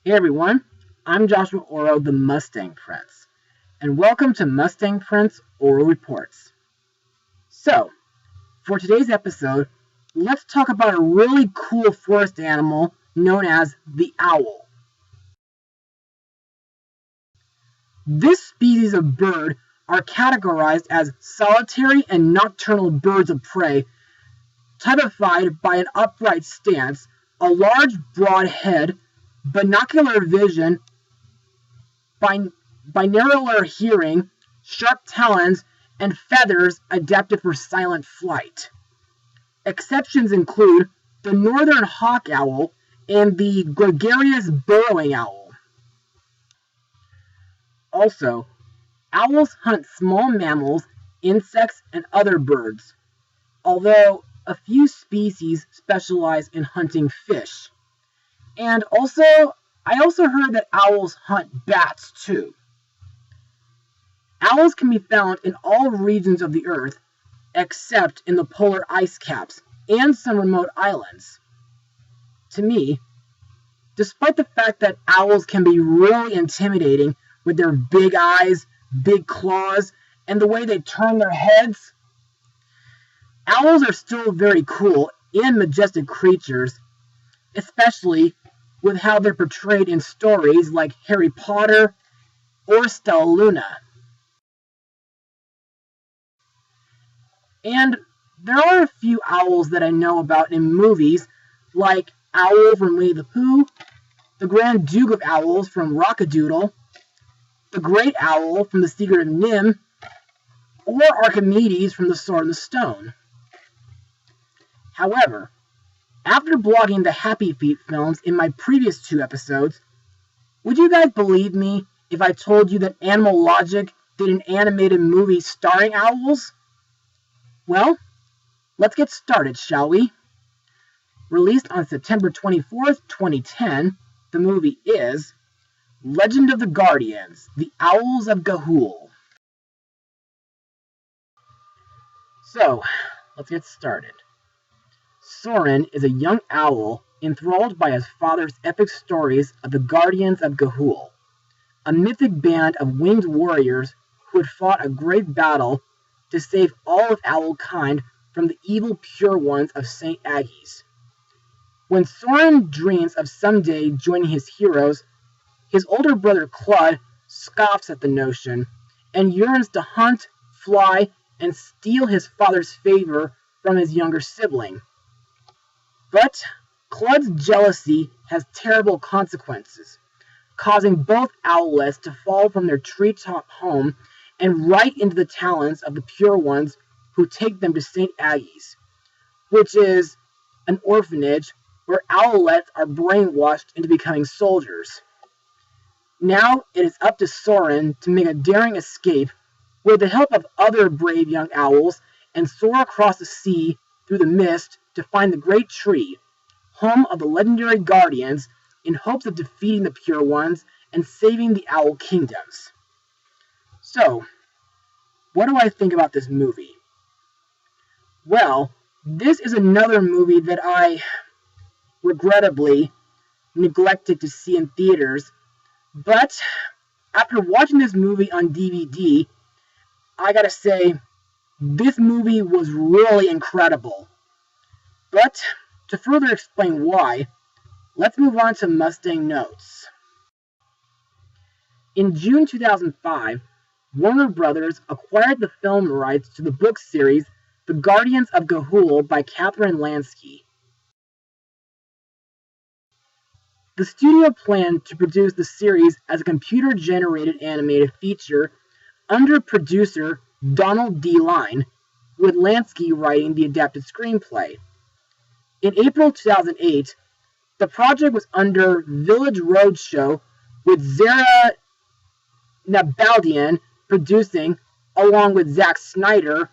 Hey everyone, I'm Joshua Orro, the Mustang Prince, and welcome to Mustang Prince Orro Reports. So, for today's episode, let's talk about a really cool forest animal known as the owl. This species of bird are categorized as solitary and nocturnal birds of prey, typified by an upright stance, a large broad head, binocular vision, binaural hearing, sharp talons, and feathers adapted for silent flight. Exceptions include the northern hawk owl and the gregarious burrowing owl. Also, owls hunt small mammals, insects, and other birds, although a few species specialize in hunting fish. And I also heard that owls hunt bats too. Owls can be found in all regions of the Earth, except in the polar ice caps and some remote islands. To me, despite the fact that owls can be really intimidating with their big eyes, big claws, and the way they turn their heads, owls are still very cool and majestic creatures, especially with how they're portrayed in stories like Harry Potter or Stella Luna. And there are a few owls that I know about in movies, like Owl from Winnie the Pooh, the Grand Duke of Owls from Rock-a-Doodle, the Great Owl from The Secret of Nim, or Archimedes from The Sword and the Stone. However, after blogging the Happy Feet films in my previous 2 episodes, would you guys believe me if I told you that Animal Logic did an animated movie starring owls? Well, let's get started, shall we? Released on September 24th, 2010, the movie is Legend of the Guardians, The Owls of Ga'Hoole. So, let's get started. Soren is a young owl enthralled by his father's epic stories of the Guardians of Ga'Hoole, a mythic band of winged warriors who had fought a great battle to save all of owl kind from the evil Pure Ones of St. Aggies. When Soren dreams of someday joining his heroes, his older brother Claude scoffs at the notion and yearns to hunt, fly, and steal his father's favor from his younger sibling. But Claude's jealousy has terrible consequences, causing both owlets to fall from their treetop home and right into the talons of the Pure Ones who take them to St. Aggies, which is an orphanage where owlets are brainwashed into becoming soldiers. Now it is up to Soren to make a daring escape with the help of other brave young owls and soar across the sea through the mist to find the Great Tree, home of the legendary Guardians, in hopes of defeating the Pure Ones and saving the Owl Kingdoms. So, what do I think about this movie? Well, this is another movie that I, regrettably, neglected to see in theaters, but after watching this movie on DVD, I gotta say, this movie was really incredible. But, to further explain why, let's move on to Mustang notes. In June 2005, Warner Brothers acquired the film rights to the book series The Guardians of Ga'Hoole by Catherine Lansky. The studio planned to produce the series as a computer-generated animated feature under producer Donald D. Line, with Lansky writing the adapted screenplay. In April 2008, the project was under Village Roadshow, with Zara Nabaldyan producing, along with Zack Snyder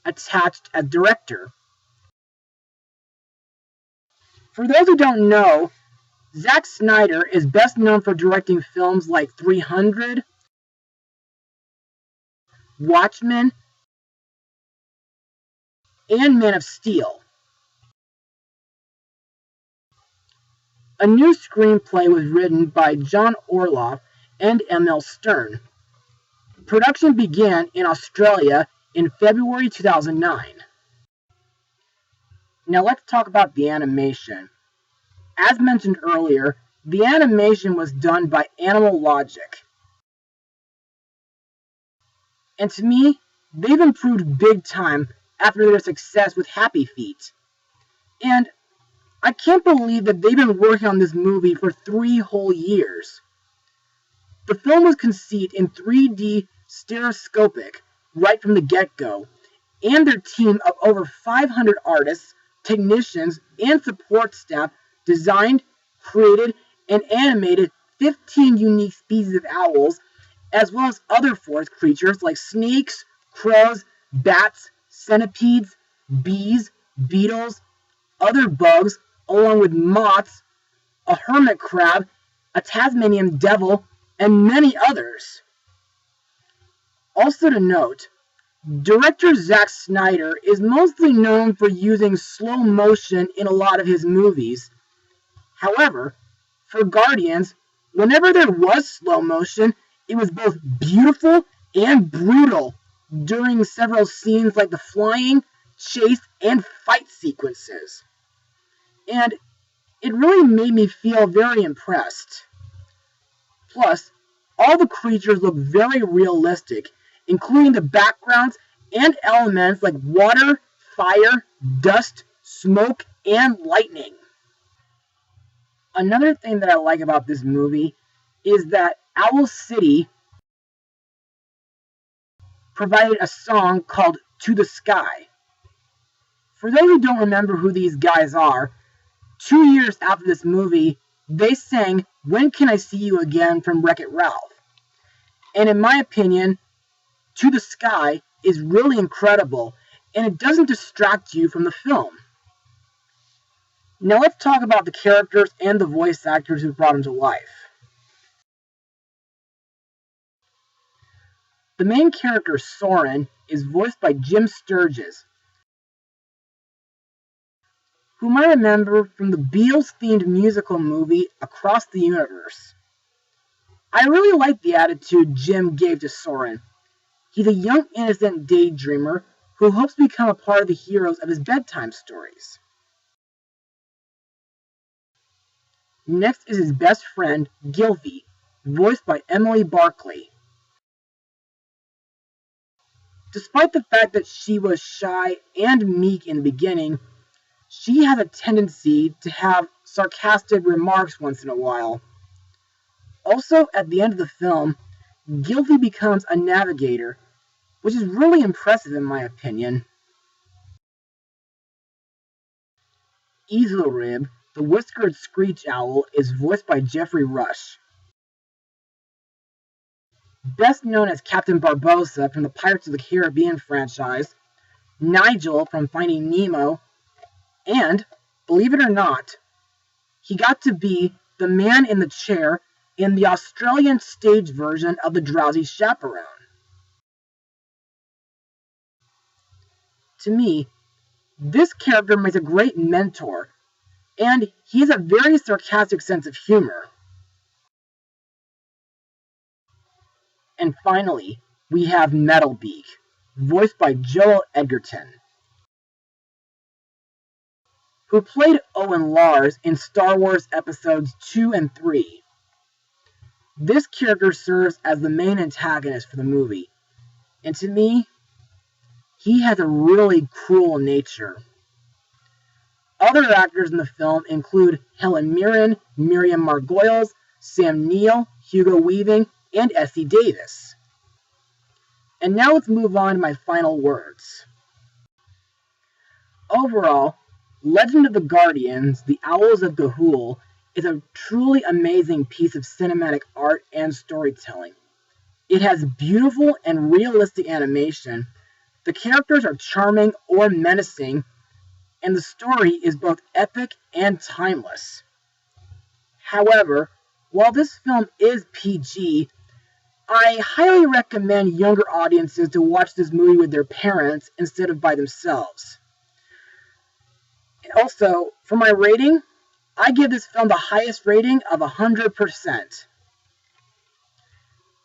attached as director. For those who don't know, Zack Snyder is best known for directing films like 300, Watchmen, and Man of Steel. A new screenplay was written by John Orloff and Emil Stern. Production began in Australia in February 2009. Now let's talk about the animation. As mentioned earlier, the animation was done by Animal Logic. And to me, they've improved big time after their success with Happy Feet. And I can't believe that they've been working on this movie for 3 whole years. The film was conceived in 3D stereoscopic right from the get-go, and their team of over 500 artists, technicians, and support staff designed, created, and animated 15 unique species of owls, as well as other forest creatures like snakes, crows, bats, centipedes, bees, beetles, other bugs, along with moths, a hermit crab, a Tasmanian devil, and many others. Also to note, director Zack Snyder is mostly known for using slow motion in a lot of his movies. However, for Guardians, whenever there was slow motion, it was both beautiful and brutal during several scenes like the flying, chase, and fight sequences. And it really made me feel very impressed. Plus, all the creatures look very realistic, including the backgrounds and elements like water, fire, dust, smoke, and lightning. Another thing that I like about this movie is that Owl City provided a song called To the Sky. For those who don't remember who these guys are, 2 years after this movie, they sang When Can I See You Again from Wreck-It Ralph. And in my opinion, To the Sky is really incredible, and it doesn't distract you from the film. Now let's talk about the characters and the voice actors who brought them to life. The main character, Soren, is voiced by Jim Sturgis, whom I remember from the Beatles-themed musical movie Across the Universe. I really like the attitude Jim gave to Soren. He's a young, innocent daydreamer who hopes to become a part of the heroes of his bedtime stories. Next is his best friend, Gylfi, voiced by Emily Barclay. Despite the fact that she was shy and meek in the beginning, she has a tendency to have sarcastic remarks once in a while. Also, at the end of the film, Gylfi becomes a navigator, which is really impressive in my opinion. Easelrib, the whiskered screech owl, is voiced by Jeffrey Rush. Best known as Captain Barbossa from the Pirates of the Caribbean franchise, Nigel from Finding Nemo, and, believe it or not, he got to be the man in the chair in the Australian stage version of The Drowsy Chaperone. To me, this character makes a great mentor, and he has a very sarcastic sense of humor. And finally, we have Metalbeak, voiced by Joel Edgerton, who played Owen Lars in Star Wars Episodes 2 and 3. This character serves as the main antagonist for the movie, and to me, he has a really cruel nature. Other actors in the film include Helen Mirren, Miriam Margolyes, Sam Neill, Hugo Weaving, and Essie Davis. And now let's move on to my final words. Overall, Legend of the Guardians, The Owls of Ga'Hoole, is a truly amazing piece of cinematic art and storytelling. It has beautiful and realistic animation, the characters are charming or menacing, and the story is both epic and timeless. However, while this film is PG, I highly recommend younger audiences to watch this movie with their parents instead of by themselves. Also, for my rating, I give this film the highest rating of 100%.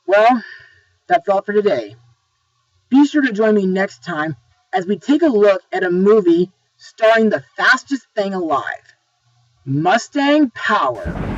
Well, that's all for today. Be sure to join me next time as we take a look at a movie starring the fastest thing alive, Mustang Power.